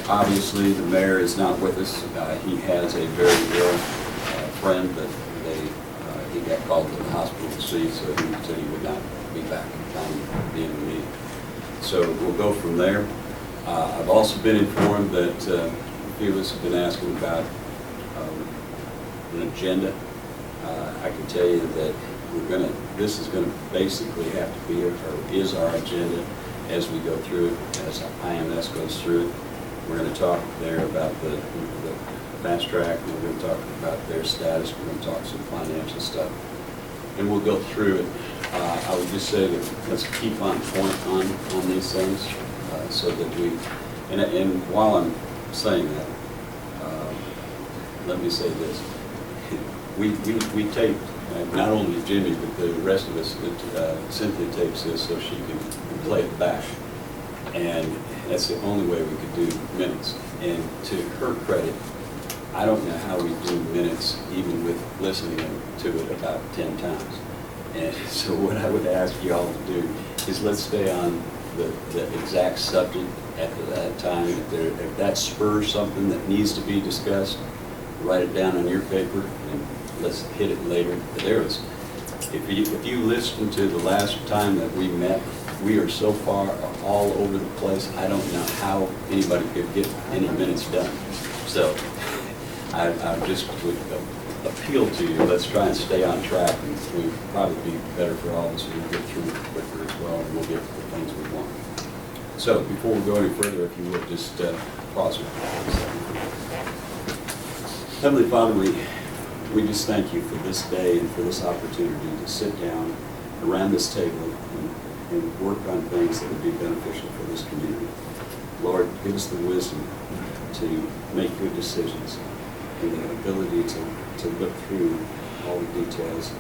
Obviously, the mayor is not with us. He has a very ill friend that he got called to the hospital to see, so he said he would not be back in time to be in the meeting. So we'll go from there. I've also been informed that a few of us have been asking about an agenda. I can tell you that this is going to basically have to be, or is our agenda as we go through it, as IMS goes through it. We're going to talk there about the fast track, and we're going to talk about their status. We're going to talk some financial stuff, and we'll go through it. I would just say that let's keep on point on these things, so that we, and while I'm saying that, let me say this. We tape, not only Jimmy, but the rest of us, Cynthia tapes this so she can play it back. And that's the only way we could do minutes. And to her credit, I don't know how we do minutes even with listening to it about 10 times. And so what I would ask you all to do is let's stay on the exact subject at that time. If that spurs something that needs to be discussed, write it down on your paper and let's hit it later. If you listen to the last time that we met, we are so far all over the place, I don't know how anybody could get any minutes done. So I just would appeal to you, let's try and stay on track, and it would probably be better for all of us, and we'll get through it quicker as well, and we'll get the things we want. So before we go any further, if you would just pause it. Heavenly Father, we just thank you for this day and for this opportunity to sit down around this table and work on things that would be beneficial for this community. Lord, give us the wisdom to make good decisions and the ability to look through all the details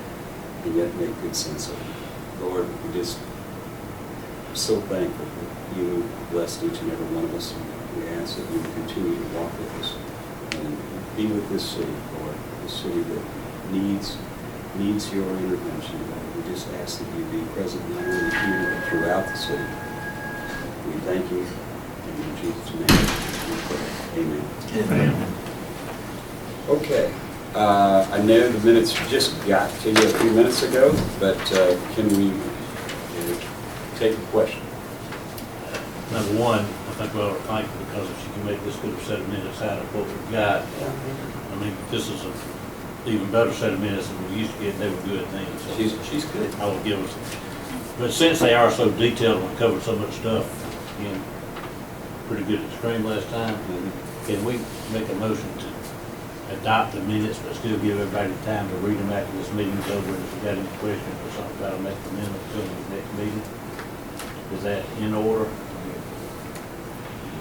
and yet make good sense of it. Lord, we're just so thankful that you blessed each and every one of us, and we ask that you continue to walk with us and be with this city, Lord, a city that needs your intervention, Lord. We just ask that you be present not only here but throughout the city. We thank you, and in Jesus' name we pray. Amen. Amen. Okay. I know the minutes just got to you a few minutes ago, but can we take a question? Number one, I think we ought to thank her because if she can make this good a set of minutes out of what we've got, I mean, this is an even better set of minutes than we used to get. They were good things. So She's good. I would give us. But since they are so detailed and covered so much stuff, again, pretty good at the screen last time, can we make a motion to adopt the minutes but still give everybody time to read them after this meeting's over? And if we got any questions or something, try to make the amendment until the next meeting. Is that in order?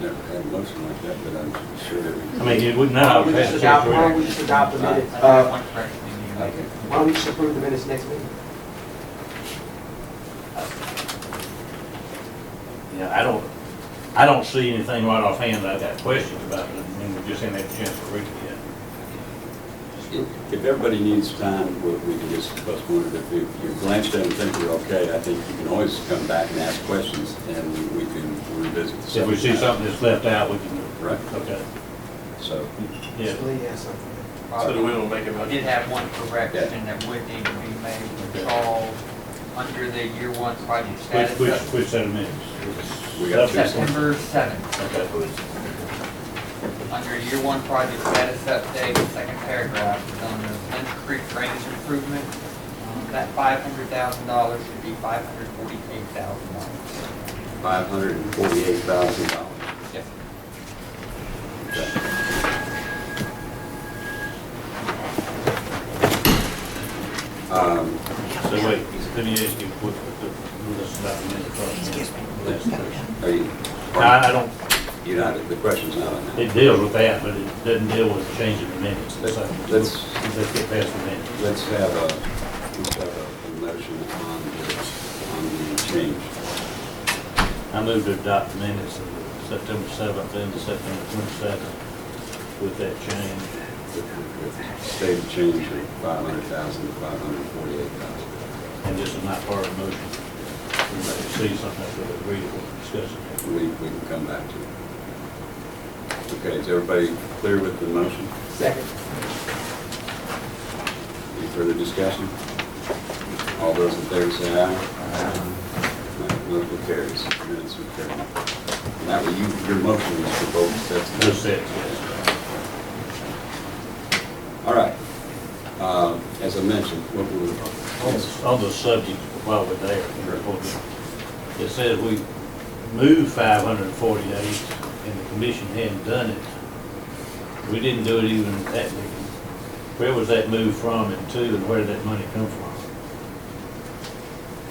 Never had a motion like that, but I'm sure that we. I mean, it would not. Why don't we just adopt the minutes? Okay. Why don't we just approve the minutes next meeting? Yeah, I don't see anything right offhand that I've got questions about, but I mean, we just haven't had a chance to read it yet. If everybody needs time, we can just postpone it. If you glanced at it and think we're okay, I think you can always come back and ask questions, and we can revisit the If we see something that's left out, we can. Right. Okay. So, Yeah. Lee has something. So do we will make a I motion? did have one correction that would need to be made. Charles, under the year one project status. Which set of minutes? We got two. September 7th. Okay. Under year one project status update, the second paragraph is on the Lynch Creek drainage improvement. That $500,000 should be $548,000. $548,000. Yes. So wait, let me ask you, what this about the minutes? Are you? I don't, You're not, the question's not on that. it deals with that, but it doesn't deal with changing the minutes. Let's Let's get past the minutes. let's have a motion on the change. I move to adopt the minutes of September 7th and September 22nd with that change. Stated change of 500,000 to 548,000. And this is not part of the motion. We may see something after we read it, we'll discuss it. We can come back to it. Okay, is everybody clear with the motion? Second. Any further discussion? All those in favor say aye. Motion carries. Minutes are carried. And that was your motion was for both sets. Both sets, yes. All right. As I mentioned, what we were. On the subject, while we're there, it says we moved 548, and the commission hadn't done it. We didn't do it even at that meeting. Where was that moved from and to, and where did that money come from?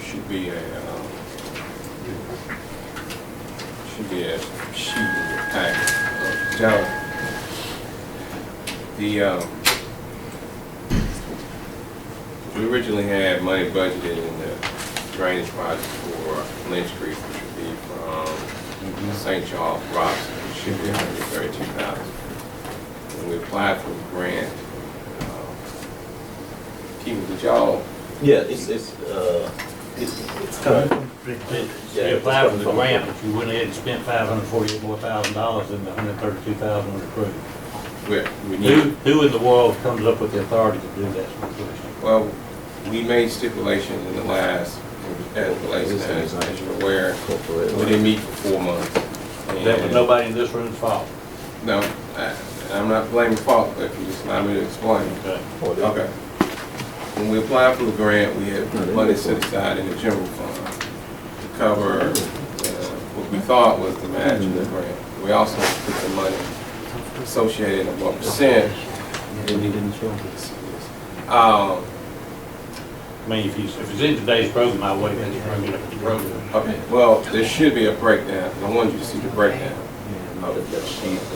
Should be a sheet in your packet. John, we originally had money budgeted in the drainage project for Lynch Creek, which would be from St. Charles, Robinson, it should be $132,000. When we applied for the grant, Keith, did y'all? Yeah, it's coming. You applied for the grant, but you went ahead and spent $548,000 more than the $132,000 was approved. We need. Who in the world comes up with the authority to do that? Well, we made stipulations in the last, as you're aware, we didn't meet for 4 months. That was nobody in this room's fault. No, I'm not blaming fault, but if you just allow me to explain. Okay. Okay. When we applied for the grant, we had money set aside in the general fund to cover what we thought was the match of the grant. We also put some money associated in 1%. I mean, if it's in today's program, I wait and bring it up to the program. Okay, well, there should be a breakdown. I wanted you to see the breakdown. That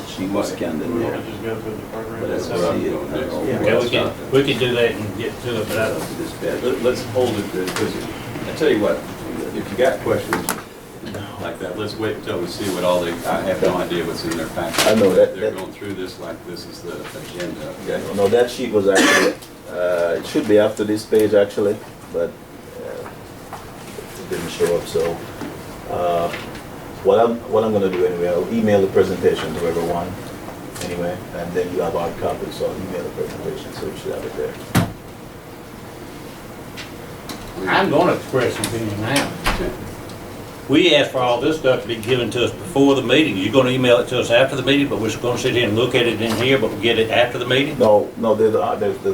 she was scanned in there. Just go through the program. But that's what I'm doing. Okay, we can do that and get to it, but I don't. Let's hold it, because I tell you what, if you got questions like that, let's wait until we see what all I have no idea what's in their package. I know that. They're going through this like this is the agenda, okay? No, that sheet was actually, it should be after this page actually, but it didn't show up, so. What I'm gonna do anyway, I'll email the presentation to everyone anyway, and then you have our copy, so I'll email the presentation, so you should have it there. I'm gonna express an opinion now. We asked for all this stuff to be given to us before the meeting. You're gonna email it to us after the meeting, but we're gonna sit here and look at it in here, but we get it after the meeting? No, there's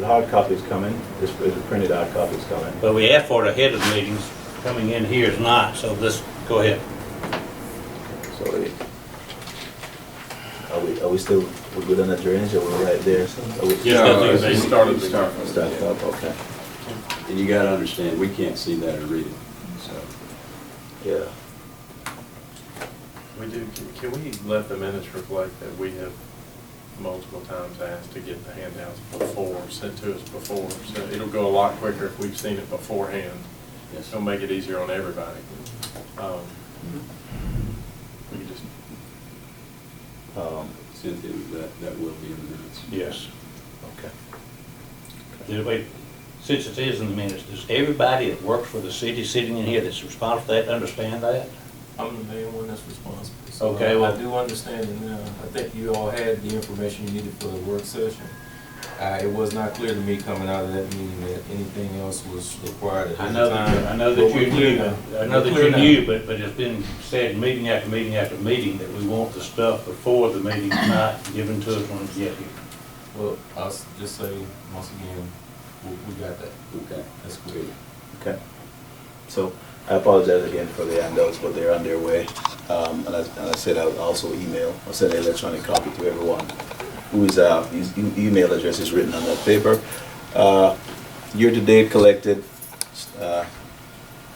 hard copies coming, there's printed hard copies coming. But we asked for it ahead of the meetings. Coming in here is not, so let's go ahead. So are we still, we're good on the drainage, or we're right there? Are we- Yes, go through the Let's basic. start from the Start beginning. up, okay, And you gotta understand, we can't see that or read it, so. yeah. Can we let the minutes reflect that we have multiple times asked to get the handouts before, sent to us before? So it'll go a lot quicker if we've seen it beforehand. Yes. It'll make it easier on everybody. We can just, Cynthia, that will be in the minutes. Yes. Okay. Wait, since it is in the minutes, does everybody that works for the city sitting in here that's responsible for that understand that? I'm the main one that's responsible. So Okay, well- I do understand it now. I think you all had the information you needed for the work session. It was not clear to me coming out of that meeting that anything else was required at I this know time. that, I know But that we're you clear knew, now. I know We're that clear you now. knew, but it's been said meeting after meeting after meeting that we want the stuff before the meeting, not given to us when we get here. Well, I'll just say, once again, we got that. Okay. That's clear. Okay. So I apologize again for the handouts, but they're on their way. And I said I'll also I'll send an electronic copy to everyone whose email address is written on that paper. Year to date collected,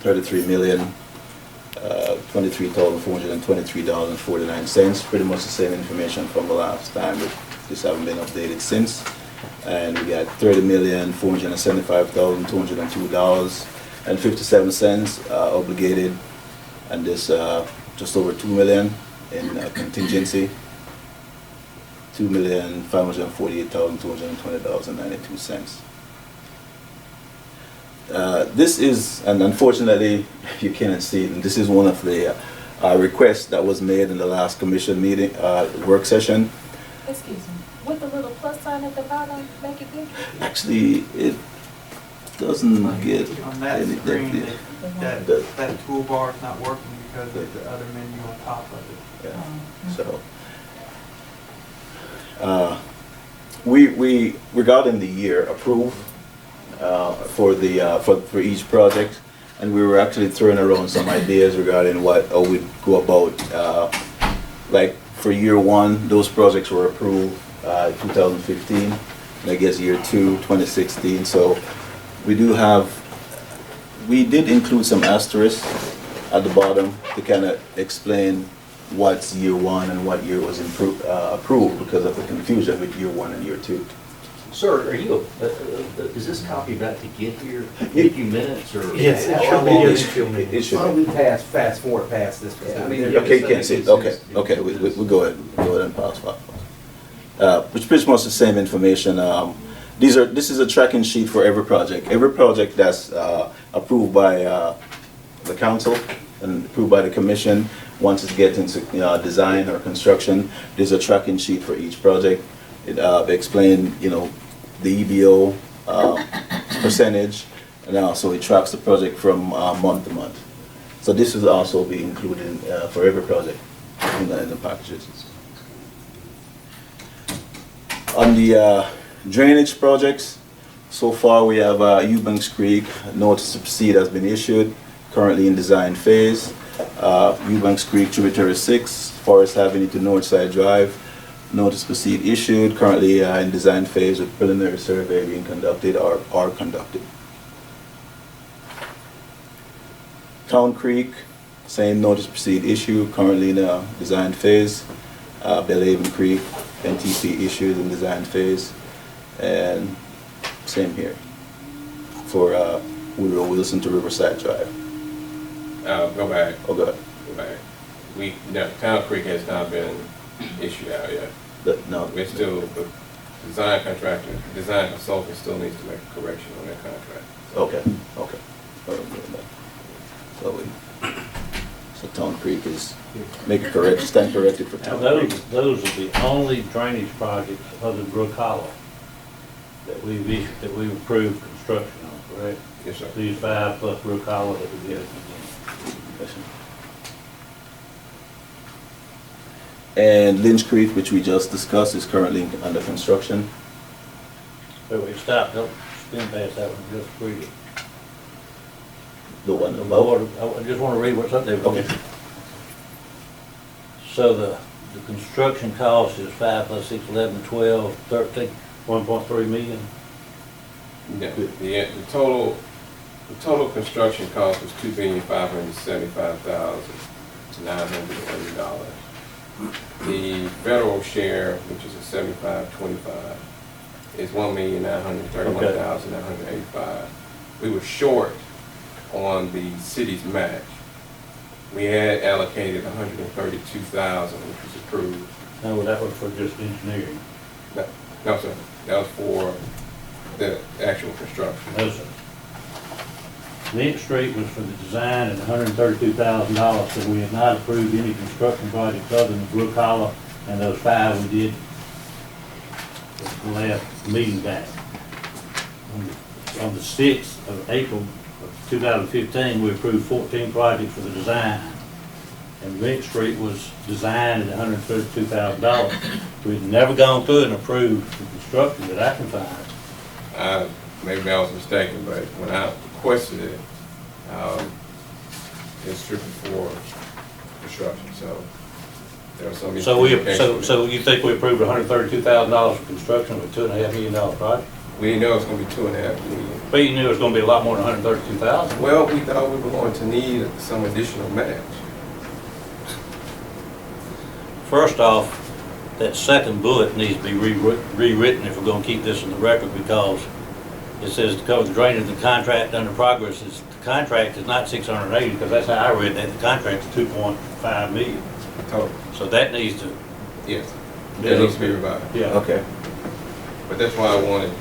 23,023,423.49. Pretty much the same information from the last time, but just haven't been updated since. And we got $30,475,202.57 obligated, and this just over $2 million in contingency. $2,548,220.92. This is, and unfortunately, you cannot see it, and this is one of the requests that was made in the last commission meeting, work session. Excuse me, with the little plus sign at the bottom, make it bigger? Actually, it doesn't get On that any screen, depth. that toolbar is not working because of the other menu on top of it. Yeah, so. We regarding the year approve for each project, and we were actually throwing around some ideas regarding how we'd go about, like for year one, those projects were approved 2015, and I guess year two, 2016. So we did include some asterisks at the bottom to kind of explain what's year one and what year was approved because of the confusion with year one and year two. Sir, are you, is this copy about to get here in a few minutes, or? Yes, it How should long be it in should- a few minutes. it should Why be. don't we fast forward past this? I mean, Okay, you can't see it, okay, we'll go ahead and pass. Which pretty much the same information. This is a tracking sheet for every project. Every project that's approved by the council and approved by the commission, once it gets into design or construction, there's a tracking sheet for each project. It explains, the EBO percentage, and also it tracks the project from month to month. So this will also be included for every project in the packages. On the drainage projects, so far we have Eubanks Creek, notice to proceed has been issued, currently in design phase. Eubanks Creek Tributary 6, Forest Avenue to Northside Drive, notice to proceed issued, currently in design phase with preliminary survey being conducted or are conducted. Town Creek, same notice to proceed issue, currently in a design phase. Bellhaven Creek, NTP issued in design phase, and same here for Woodrow Wilson to Riverside Drive. Go back, Oh, go ahead. go back. No, Town Creek has not been issued out yet. No, We're still, the design contractor, design consultant still needs to make a correction on that contract. okay. So Town Creek is make a correction, stand corrected for Now, Town Creek. those are the only drainage projects other than Brook Hollow that we've approved construction on, correct? Yes, sir. These 5 plus Brook Hollow that we get. Yes, sir. And Lynch Creek, which we just discussed, is currently under construction. Wait, stop, don't spin past that one, just read it. The one above. I just want to read what's up there. Okay. So the construction cost is 5 plus 6, 11, 12, 13, 1.3 million. Yeah, the total construction cost was $2,575,980. The federal share, which is a 75-25, is $1,931,985. We were short on the city's match. We had allocated $132,000, which was approved. No, that was for just engineering. No, sir, that was for the actual construction. No, sir. Lynch Street was for the design and $132,000, so we have not approved any construction projects other than Brook Hollow and those 5 we did at the last meeting back. On the 6th of April of 2015, we approved 14 projects for the design. And Lynch Street was designed at $132,000. We've never gone through and approved the construction that I can find. Maybe I was mistaken, but when I requested it, it's strictly for construction, so there are some. So you think we approved $132,000 for construction with $2.5 million project? We didn't know it was gonna be 2.5 million. But you knew it was gonna be a lot more than $132,000. Well, we thought we were going to need some additional match. First off, that second bullet needs to be rewritten if we're gonna keep this in the record, because it says to cover the drainage of the contract under progress. The contract is not 680, because that's how I read that. The contract is 2.5 million. Total. So that needs to. Yes, that needs to be revised. Yeah. Okay. But that's why I wanted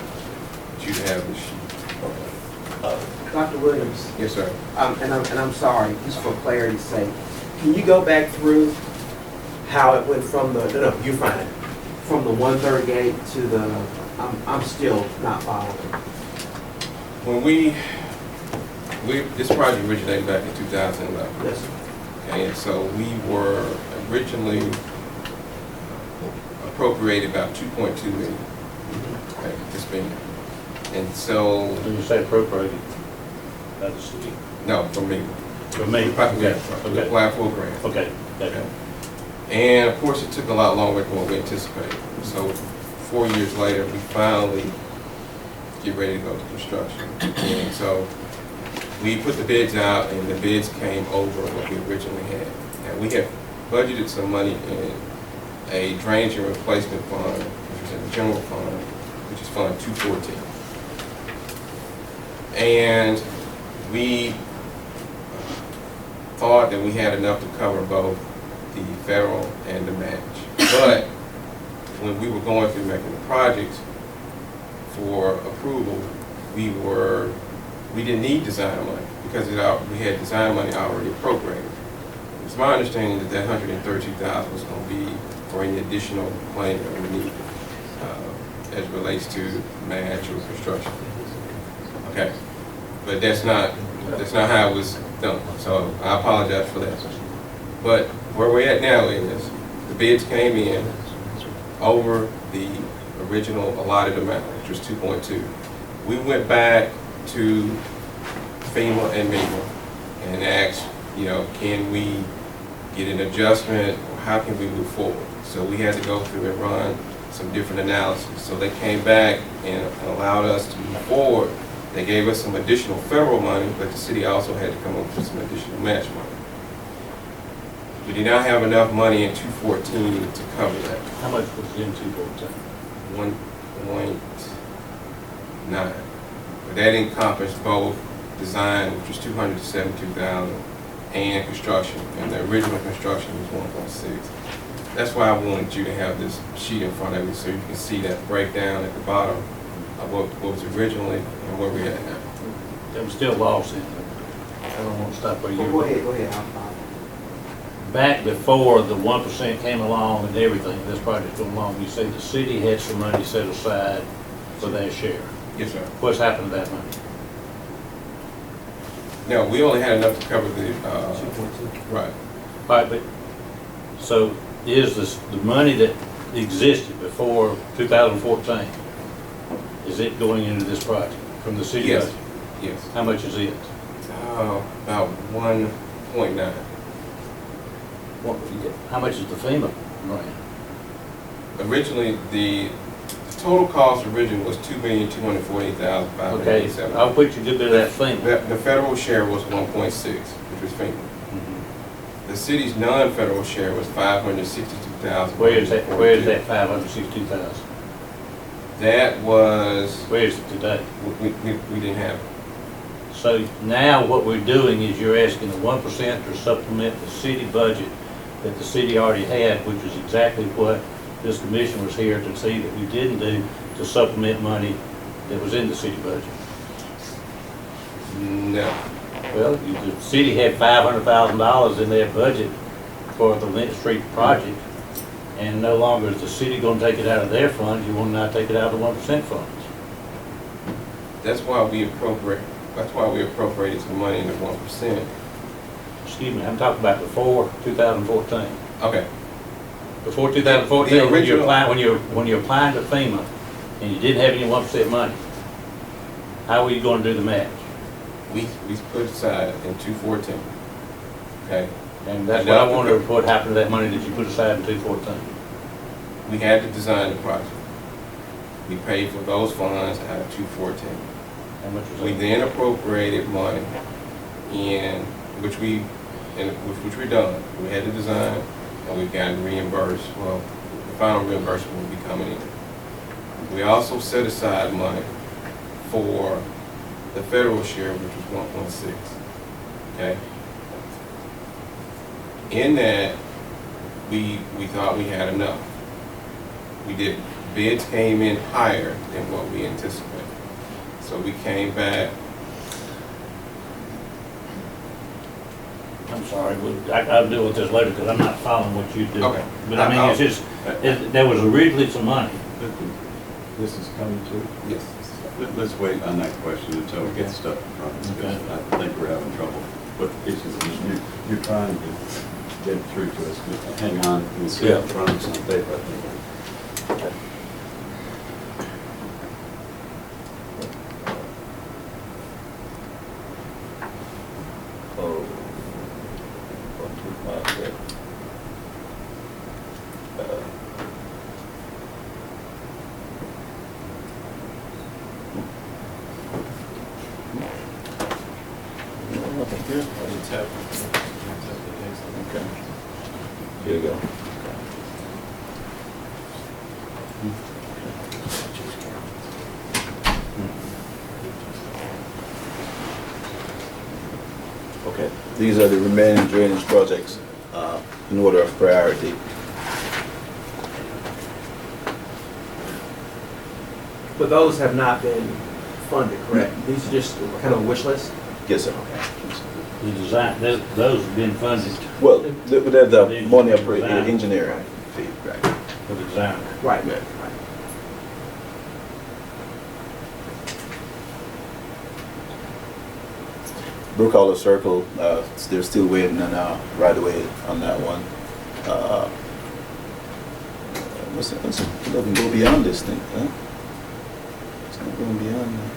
you to have this sheet. Dr. Williams, Yes, sir. and I'm sorry, just for clarity's sake, can you go back through how it went from the, no, you're fine, from the 1/3 gate to the, I'm still not following. When this project originated back in 2011. Yes, sir. Okay, and so we were originally appropriated about 2.2 million, okay, to spend. And so, When you say appropriated, by the city? no, for me. For me? We Okay. applied for a grant. Okay, Okay. okay. And of course, it took a lot longer than what we anticipated. So 4 years later, we finally get ready to go to construction. And so we put the bids out, and the bids came over what we originally had. Now, we had budgeted some money in a drainage and replacement fund, which was in the general fund, which is Fund 214. And we thought that we had enough to cover both the federal and the match. But when we were going through making the projects for approval, we didn't need design money because we had design money already appropriated. It's my understanding that that $132,000 was going to be for any additional money that we need as it relates to match or construction. Okay, but that's not how it was done. So I apologize for that. But where we're at now is the bids came in over the original allotted amount, which was 2.2. We went back to FEMA and MEMA and asked, can we get an adjustment, or how can we move forward? So we had to go through and run some different analysis. So they came back and allowed us to move forward. They gave us some additional federal money, but the city also had to come up with some additional match money. We did not have enough money in 214 to cover that. How much was in 214? 1.9. But that encompassed both design, which was 272,000, and construction. And the original construction was 1.6. That's why I wanted you to have this sheet in front of you so you can see that breakdown at the bottom of what was originally and where we're at now. I'm still lost in it. I don't want to stop where you Well, were. go ahead, I'm following. Back before the 1% came along and everything, this project's going along, you say the city had some money set aside for their share. Yes, sir. What's happened to that money? No, we only had enough to cover the, 2.2. right. All right, but, so is the money that existed before 2014, is it going into this project from the city Yes. budget? Yes. How much is it? About 1.9. How much is the FEMA grant? Originally, the total cost originally was Okay, $2,248,587. I'll put you a good bit of that FEMA. The federal share was 1.6, which was FEMA. The city's non-federal share was 562,000. Where is that 562,000? That was, Where is it today? we didn't have it. So now what we're doing is you're asking the 1% to supplement the city budget that the city already had, which is exactly what this commission was here to see that we didn't do, to supplement money that was in the city budget. No. Well, the city had $500,000 in their budget for the Lynch Street project, and no longer is the city gonna take it out of their funds, you wanna now take it out of the 1% funds. That's why we appropriated some money in the 1%. Excuse me, I'm talking about before 2014. Okay. Before 2014, The when you're original- applying to FEMA, and you didn't have any 1% money, how were you gonna do the match? We put aside in 214. Okay. And that's what I wonder, what happened to that money that you put aside in 2014? We had to design the project. We paid for those funds out of 214. How much was We that? then appropriated money which we done. We had to design, and we got reimbursed. Well, the final reimbursement will be coming in. We also set aside money for the federal share, which was 1.6. Okay. In that, we thought we had enough. We did. Bids came in higher than what we anticipated. So we came back. I'm I'm sorry, I'll deal with this later because I'm not following what you do. Okay. But I mean, it's just, there was originally some money. This is coming to? Yes. Let's wait on that question until we get stuff in front of us, because I think we're having trouble with the pieces. You're trying to get it through to us. Hang on, we'll see it in front of us on paper, I think. Oh, 125 there. Nothing here. Okay. Here you go. Okay, these are the remaining drainage projects in order of priority. But those have not been funded, correct? These are just kind of a wish list? Yes, sir. The design, those have been funded Well, the money of engineering fee, right? for the design. Right. Yeah. Brook Hollow Circle, they're still waiting on right away on that one. What's it doesn't go beyond this thing, huh? It's not going beyond that.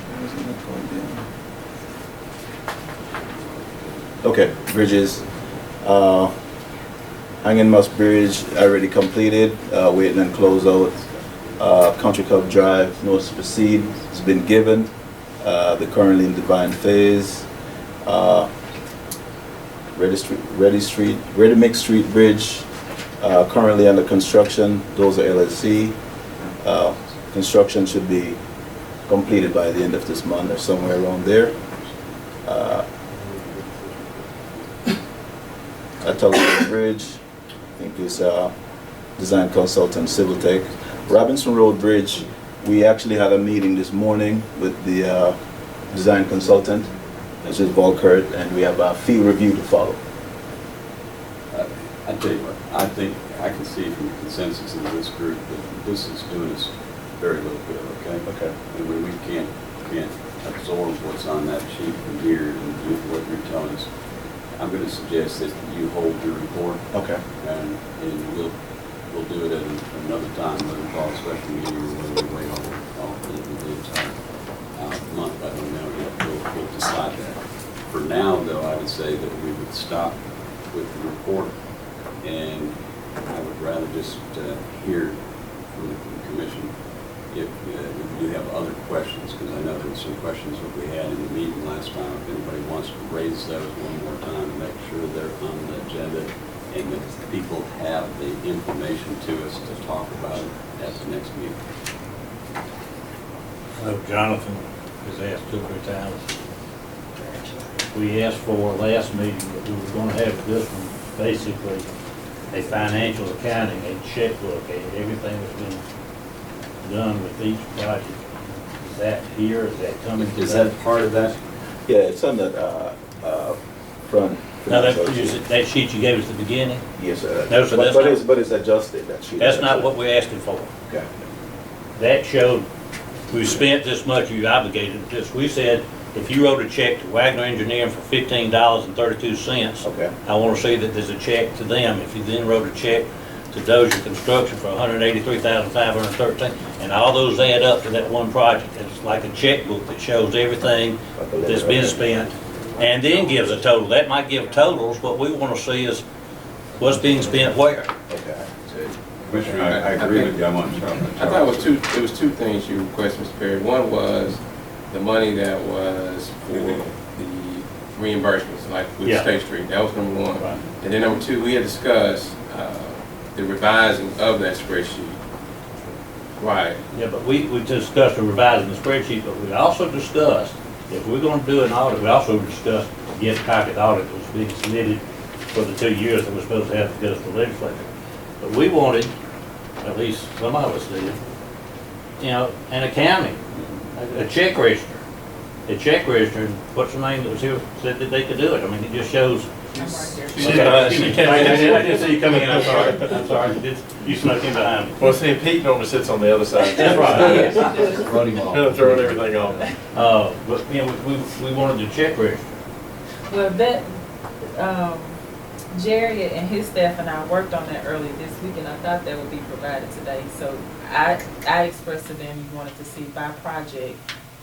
Why is it not going beyond? Okay, bridges. Hanging Moss Bridge already completed, waiting on closeout. Country Club Drive, notice to proceed, has been given. They're currently in divine phase. Ready Mix Street Bridge, currently under construction. Those are LLC. Construction should be completed by the end of this month or somewhere around there. Atelier Bridge, I think it's design consultant, Civil Tech. Robinson Road Bridge, we actually had a meeting this morning with the design consultant, which is Volkert, and we have a field review to follow. I tell you what, I think I can see from the consensus of this group that this is doing us very little good, okay? Okay. And we can't absorb what's on that sheet from here and do what you're telling us. I'm going to suggest that you hold your report. Okay. And we'll do it at another time, whether we call a special meeting or whether we wait all the entire month. I don't know yet. We'll decide that. For now, though, I would say that we would stop with the report, and I would rather just hear from the commission if you have other questions, because I know there were some questions that we had in the meeting last time. If anybody wants to raise those one more time and make sure they're on the agenda and that people have the information to us to talk about it at the next meeting. Jonathan has asked 2 or 3 times. We asked for last meeting that we were going to have this one, basically a financial accounting, a checkbook, everything that's been done with each project. Is that here? Is that coming? Is that part of that? Yeah, it's on that front. Now, that sheet you gave us at the beginning, Yes, sir. No, so that's But it's adjusted, that sheet. that's not what we asked him for. Okay. That showed we spent this much, you obligated this. We said, if you wrote a check to Wagner Engineering for $15.32, Okay. I want to see that there's a check to them. If you then wrote a check to Dozier Construction for $183,513, and all those add up to that one project. It's like a checkbook that shows everything that's been spent and then gives a total. That might give totals. What we want to see is what's being spent where. Okay. Commissioner, I agree with you. I want to. I thought it was two things you requested, Mr. Perry. One was the money that was for the reimbursements, like with Yeah. State Street. That was number one. Right. And then number two, we had discussed the revising of that spreadsheet. Right. Yeah, but we discussed revising the spreadsheet, but we also discussed, if we're going to do an audit, we also discussed get a copy of the audit that was being submitted for the 2 years that we're supposed to have to go to the legislature. But we wanted, at least some of us did, you know, an accounting, a check register the check register, and what's the name that was here, said that they could do it. I mean, it just shows. I'm right here. She's behind, she can't. I didn't see you coming in, I'm sorry, I'm sorry. You snuck in behind me. Well, see, Pete normally sits on the other side. That's right. Run him off. Throwing everything off. But, you know, we wanted the check register. Well, that, Jerry and his staff and I worked on that earlier this week, and I thought that would be provided today. So I expressed to them, you wanted to see by project,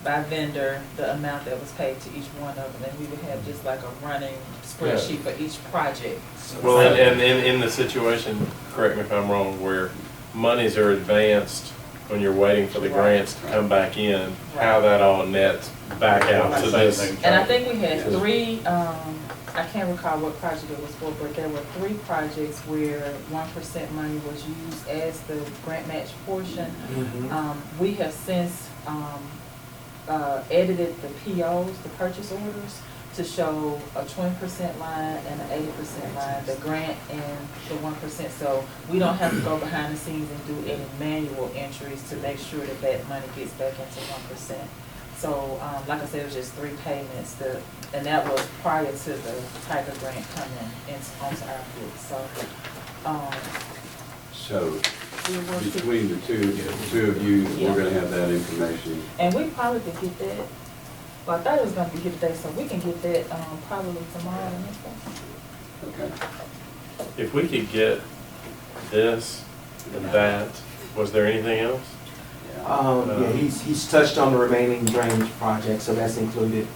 by vendor, the amount that was paid to each one of them, and we would have just like a running spreadsheet for each project. Well, and in the situation, correct me if I'm wrong, where monies are advanced when you're waiting for the grants to come back in, how that all nets back out to this. And I think we had three, I can't recall what project it was for, but there were 3 projects where 1% money was used as the grant match portion. We have since edited the POs, the purchase orders, to show a 20% line and an 80% line, the grant and the 1%. So we don't have to go behind the scenes and do any manual entries to make sure that that money gets back into 1%. So, like I said, it was just 3 payments, and that was prior to the Tiger grant coming onto our books. So we'll work to- between the two of you, we're gonna have that information. And we probably could get that, well, I thought it was gonna be here today, so we can get that, probably tomorrow or next day. Okay. If we could get this and that, was there anything else? Yeah, he's touched on the remaining drainage projects, so that's included.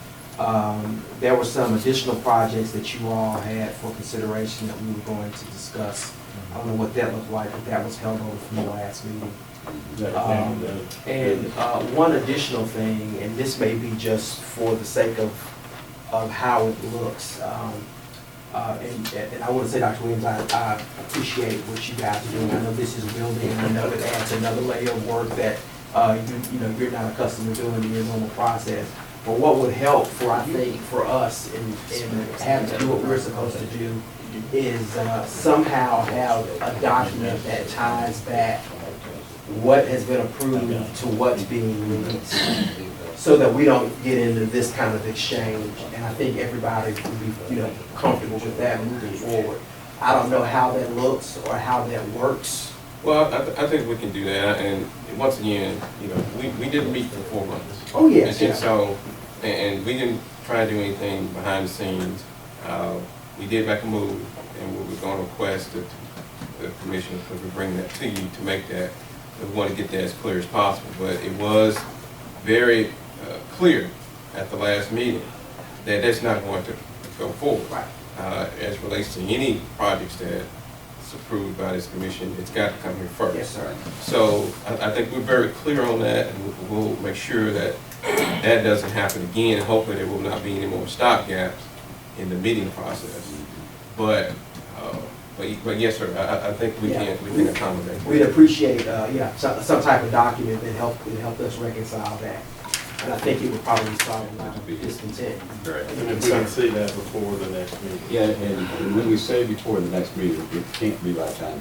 There were some additional projects that you all had for consideration that we were going to discuss. I don't know what that looked like, but that was held over from the last meeting. And one additional thing, and this may be just for the sake of how it looks, and I want to say, Dr. Williams, I appreciate what you guys are doing. I know this is building, and I know it adds another layer of work that you're not accustomed to doing in your normal process. But what would help I think, for us in having to do what we're supposed to do is somehow have a document that ties back what has been approved to what's being released, so that we don't get into this kind of exchange. And I think everybody would be, comfortable with that moving forward. I don't know how that looks or how that works. Well, I think we can do that, and once again, we didn't meet for 4 months. Oh, yes, And so, and we didn't try to do anything behind the scenes. We did make a move, and we were going to request that the commission could bring that to you to make that. We want to get that as clear as possible, but it was very clear at the last meeting that that's not going to go forward. Right. As relates to any projects that is approved by this commission, it's got to come here first. Yes, sir. So I think we're very clear on that, and we'll make sure that that doesn't happen again. Hopefully there will not be any more stop gaps in the meeting process. But yes, sir, I think we can accommodate. We'd appreciate, some type of document that help us reconcile that. And I think it would probably solve a lot of discontent. And if we can see that before the next meeting. Yeah, and when we say before the next meeting, it can't be by time.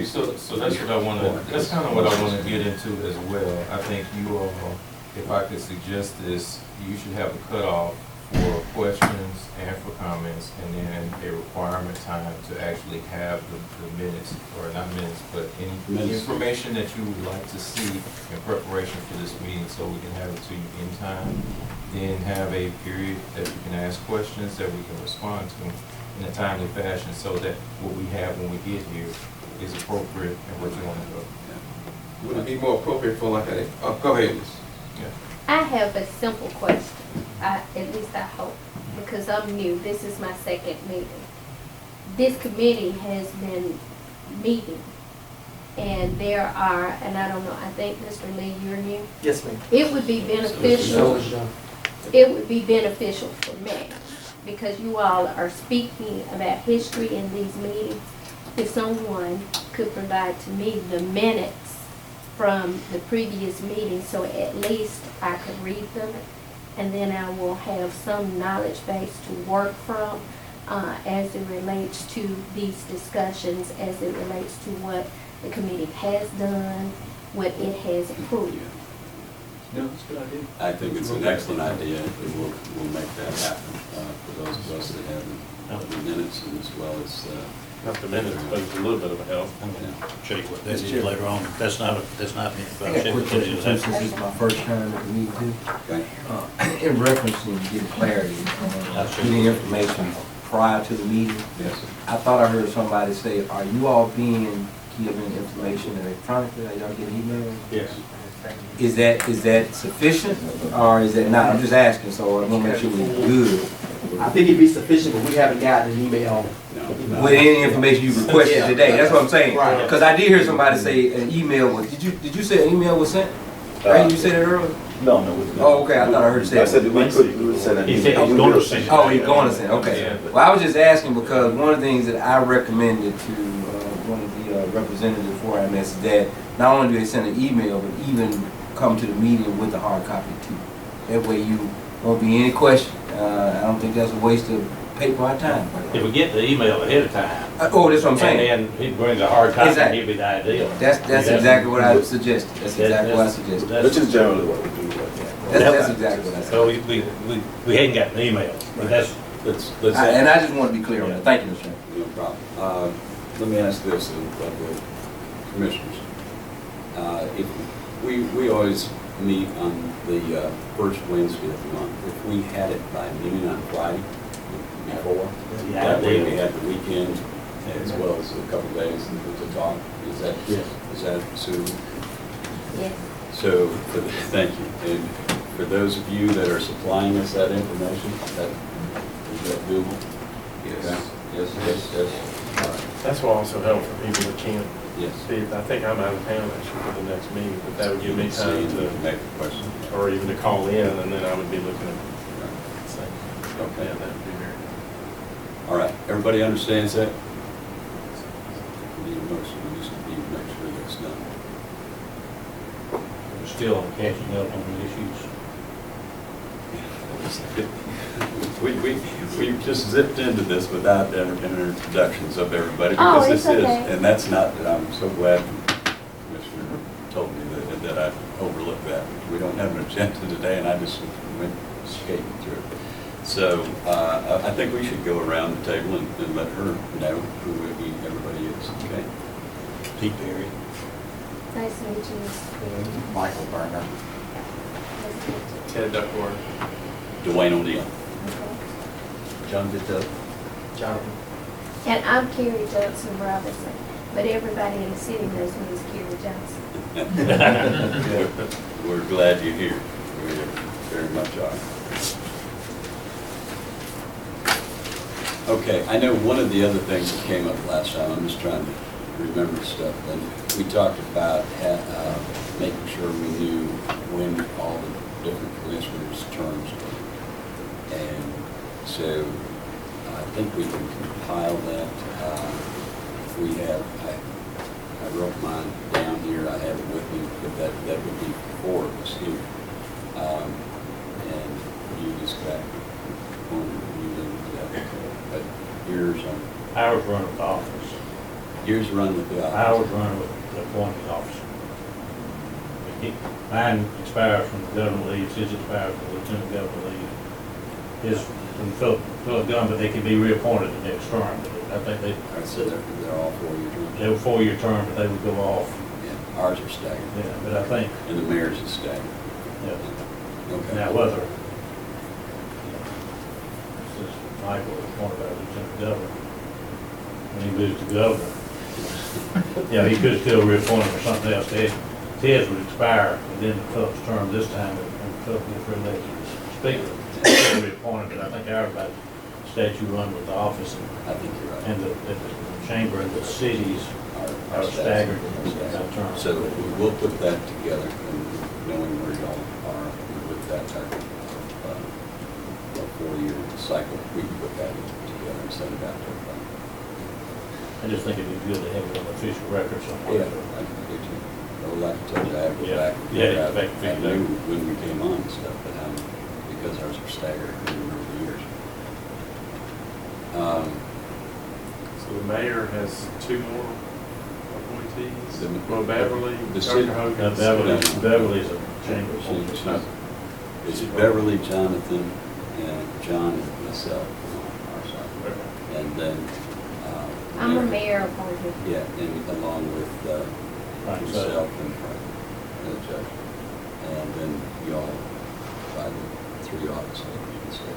So that's what I want to, that's kind of what I want to get into as well. I think you all, if I could suggest this, you should have a cutoff for questions and for comments, and then a requirement time to actually have the minutes, or not minutes, but any information that you would like to see in preparation for this meeting, so we can have it to you in time. Then have a period that you can ask questions that we can respond to in a timely fashion, so that what we have when we get here is appropriate and where we want to go. Would it be more appropriate for like a, go ahead, Ms. I have a simple question, at least I hope, because I'm new. This is my second meeting. This committee has been meeting, and there are, and I don't know, I think Mr. Lee, you're new. Yes, ma'am. It would be beneficial, for me, because you all are speaking about history in these meetings. If someone could provide to me the minutes from the previous meeting, so at least I could read them, and then I will have some knowledge base to work from as it relates to these discussions, as it relates to what the committee has done, what it has approved. No, that's a good idea. I think it's an excellent idea, and we'll make that happen for those of us that have the minutes and as well as. Not the minutes, but it's a little bit of a help. I'm gonna show you what that is later on. That's not me. I got a quick question, since this is my first time at the meeting too. Okay. In reference to getting clarity, getting information prior to the meeting, Yes. I thought I heard somebody say, are you all being given information electronically? Are y'all getting emails? Yes. Is that sufficient or is that not? I'm just asking, so I want to make sure we're good. I think it'd be sufficient, but we haven't gotten an email. No. With any information you requested today, that's what I'm saying. Right. Because I did hear somebody say an email was, did you say an email was sent? Right, you said it earlier? No. Oh, okay, I thought I heard you say I it. said we would send an He said email. he's going to send it. Oh, you're going to send, okay. Well, I was just asking because one of the things that I recommended to one of the representatives for MS is that not only do they send an email, but even come to the meeting with the hard copy too. That way you won't be any question. I don't think that's a waste of paper or time. If we get the email ahead of time, Oh, that's what I'm saying. and then he brings a hard copy, Exactly. he'd be the ideal. That's exactly what I suggested. That's exactly what I suggested. Which is generally what we do. That's exactly what I So said. we hadn't got an email, but that's, Let's. And I just want to be clear on that. Thank you, Mr. Chairman. No problem. Let me ask this of the commissioners. If we always meet on the first Wednesday of the month. If we had it by noon on Friday before, that way we had the weekend as well as a couple days to talk. Is that suitable? Yes. So, thank you. And for those of you that are supplying us that information, is that doable? Yes. Yes. All right. That's will also help for people that can't Yes. see it. I think I'm out of town actually for the next meeting, but that would give me time to, make a question. or even to call in, and then I would be looking at things. Okay. Yeah, that would be very good. All right. Everybody understands that? We need a motion. We just need to make sure that's done. we're still catching up on the issues. We just zipped into this without introductions of everybody Oh, because it's this is, okay. and that's not, I'm so glad the Commissioner told me that I overlooked that. We don't have an agenda today and I just went skating through it. So I think we should go around the table and let her know who everybody is, okay? Pete Perry. Nice to meet you, Mr. Perry. Michael Burner. Nice to meet you. Ted Duckworth. Dwayne O'Neill. Okay. John Bittup. Jonathan. And I'm Carrie Johnson Robinson, but everybody in the city knows me as Carrie Johnson. We're glad you're here. We very much are. Okay, I know one of the other things that came up last time, I'm just trying to remember stuff, and we talked about making sure we knew when all the different commissioners' terms were. And so I think we can compile that. We have, I wrote mine down here, I have it with me, but that would be 4 of us here. And you just got one, you didn't do that. But yours Run with the office. yours run with the office. Ours run with the appointing officer. Mine expires when the governor leaves, his expires when the lieutenant governor leaves. His, when Philip Gunn, but they can be reappointed the next term. I think All right, so they're all 4-year terms. they were 4-year term, but they would go off. Yeah, ours are staggered, Yeah, but I think, and the mayor's is staggered. yeah. Okay. Now, whether, this is Michael was appointed by the lieutenant governor. When he moves to governor, yeah, he could still reappoint him or something else. His would expire within Philip's term this time, and Philip gets reelected as speaker. He'll reappointed, but I think ours by statute run with the office, I think you're right. and the chamber and the cities are staggered by term. So we'll put that together, and knowing where y'all are with that type of 4-year cycle, we can put that together and send it out to everybody. I just think it'd be good to have it on official record somewhere. Yeah, I can do too. Well, like I told you, I have to go Yeah. back. Yeah, back to I knew 50. when we came on and stuff, but because ours are staggered, I didn't remember the years. So the mayor has 2 more appointees. The- Well, Beverly, the Dr. city- Hogan. Beverly's a It's Beverly, Jonathan, and John and myself on our side. And then, I'm a mayor appointed. yeah, and along with myself and the judge. And then you all by the 3 office holders instead.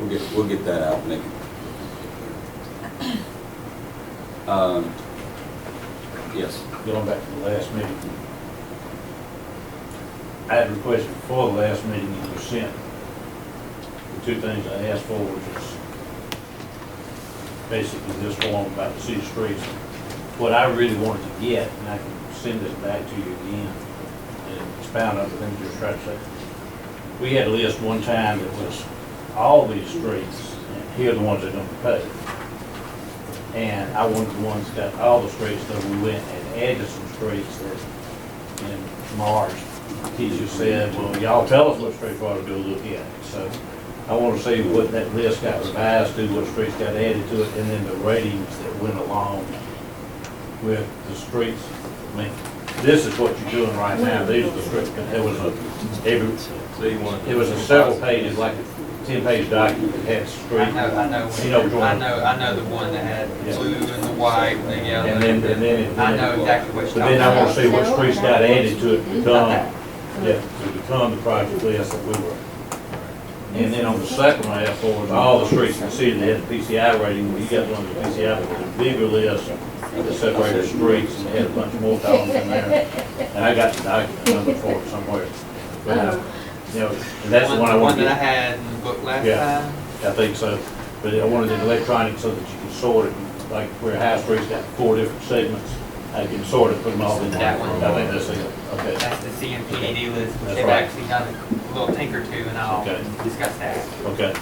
Okay. We'll get that out, make it. Yes. Going back to the last meeting. I had requested before the last meeting and you sent the 2 things I asked for, which is basically this form about the city streets. What I really wanted to get, and I can send this back to you again, and expound on the things you're trying to say. We had a list one time that was all these streets, and here are the ones that don't pay. And I wanted the ones that got all the streets, so we went and added some streets that in March, he just said, well, y'all tell us what streets we ought to go look at. So I want to see what that list got revised to, what streets got added to it, and then the ratings that went along with the streets. I mean, this is what you're doing right now. These are the streets. It was a several pages, like a 10-page document that had streets. I know, You know which one? I know the one that had Yeah. blue and the white and the yellow. And then I know exactly what But you're then talking I want to about. see what streets got added to it to become the project list that we were. And then on the second one I asked for was all the streets in the city that had the PCI rating. When you got one of the PCI, but the bigger list that separated streets and they had a bunch more columns in there. And I got the document number for it somewhere. But, you know, and that's the one I want to One that I get. had in the book last Yeah. time. I think so. But I wanted it electronic so that you can sort it, like where High Street's got 4 different segments. I can sort it, put them all in there. That one. I think that's it. Okay. That's the CMPD list, which That's they've right. actually done a little tinker to, and I'll Okay. discuss that. Okay.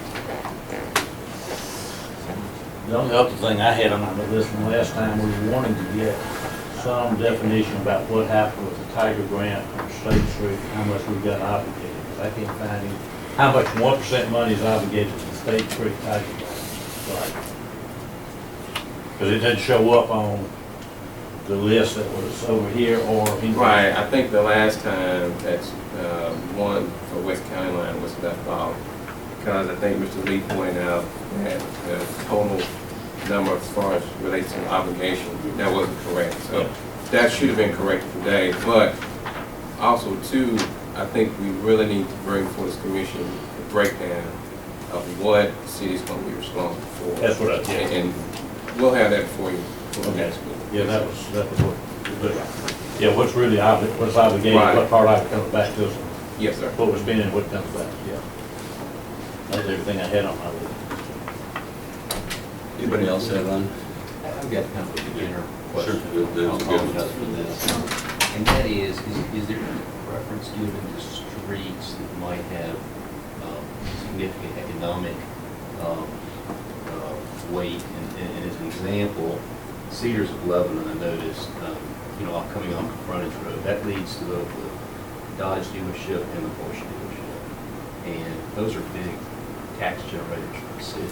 The only other thing I had on my list from last time, we were wanting to get some definition about what happened with the Tiger Grant on State Street, how much we got obligated. 'Cause I can't find any, how much 1% money is obligated to the State Street Tiger Grant. Because it didn't show up on the list that was over here or in. Right, I think the last time that's one for West County line was left off, because I think Mr. Lee pointed out that the total number as far as relates to obligation, that wasn't correct. So that should have been corrected today, but also too, I think we really need to bring for this commission a breakdown of what the city's gonna be responsible for. That's what I did. And we'll have that for you for the Okay. next meeting. Yeah, that was what, yeah, what's really what's obligated, Right. what part of it comes back to us, Yes, sir. what we're spending, what comes back, yeah. That's everything I had on my list. Anybody else have one? I've got kind of a beginner Sure. question. That's I'll a good one. apologize for this. And that is there reference given to streets that might have significant economic weight? And as an example, Cedars of Lebanon, I noticed, coming off of Frontage Road, that leads to both the Dodge dealership and the Porsche dealership. And those are big tax generators for the city.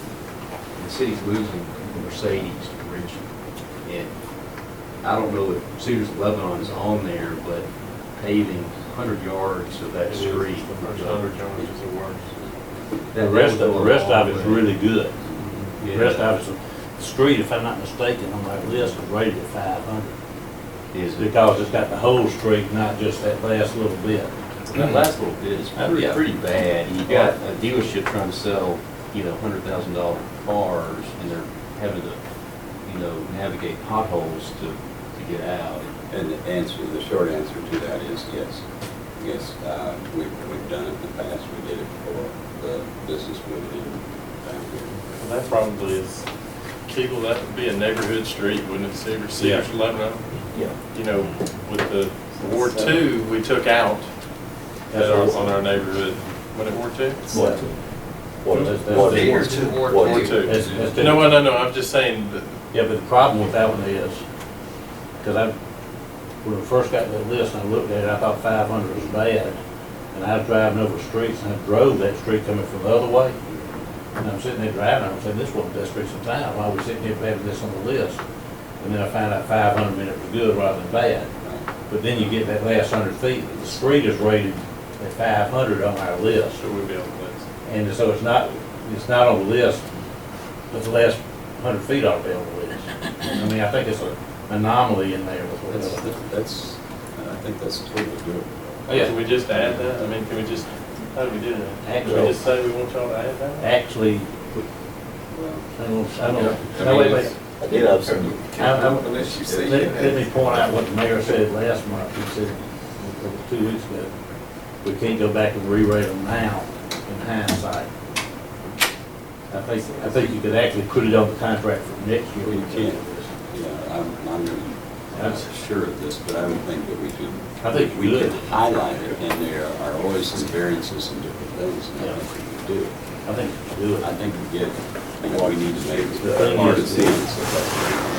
And the city's losing Mercedes to Richmond. And I don't know if Cedars of Lebanon is on there, but paving 100 yards of that street. The first 100 yards is the worst. The rest of it's really good. The Yeah. rest of it's, the street, if I'm not mistaken, on my list is rated at 500. Is it? Because it's got the whole street, not just that last little bit. That last little bit is Yeah. pretty bad. You got a dealership trying to sell, $100,000 cars, and they're having to, navigate potholes to get out. And the short answer to that is yes. Yes, we've done it in the past. We did it for the business moving in down here. Well, that probably is, Kegel, that would be a neighborhood street, wouldn't it, Cedars, Lebanon? Yeah. With the Ward 2, we took out That's on our neighborhood. What, at Ward 2? What? Cedars to Ward Ward 2. 2. That's No, I'm just saying that. Yeah, but the problem with that one is, because when we first got that list and I looked at it, I thought 500 was bad. And I was driving over streets and I drove that street coming from the other way. And I'm sitting there driving, I'm saying, this wasn't the best street in town. Why are we sitting here having this on the list? And then I found out 500 meant it was good rather than bad. but then you get that last 100 feet, the street is rated at 500 on our list. So we'll be on the list. And so it's not on the list, but the last 100 feet ought to be on the list. I mean, I think it's an anomaly in there with That's, I think that's totally doable. Can we just add that? I mean, can we just, how do we do that? Can we just say we want y'all to add that? actually, I don't, no, wait. I did have some, Unless you say. Let me point out what the mayor said last month. He said, 2 weeks ago, we can't go back and re-rate them now in hindsight. I think you could actually put it on the contract for next year. Well, you can't. Yeah, I'm not sure of this, but I would think that we could. I think we you could could. highlight it, and there are always some variances and different things, and I think we could do it. I think you should do it. I think we get, we need to make The thing it hard to is- see, so that's.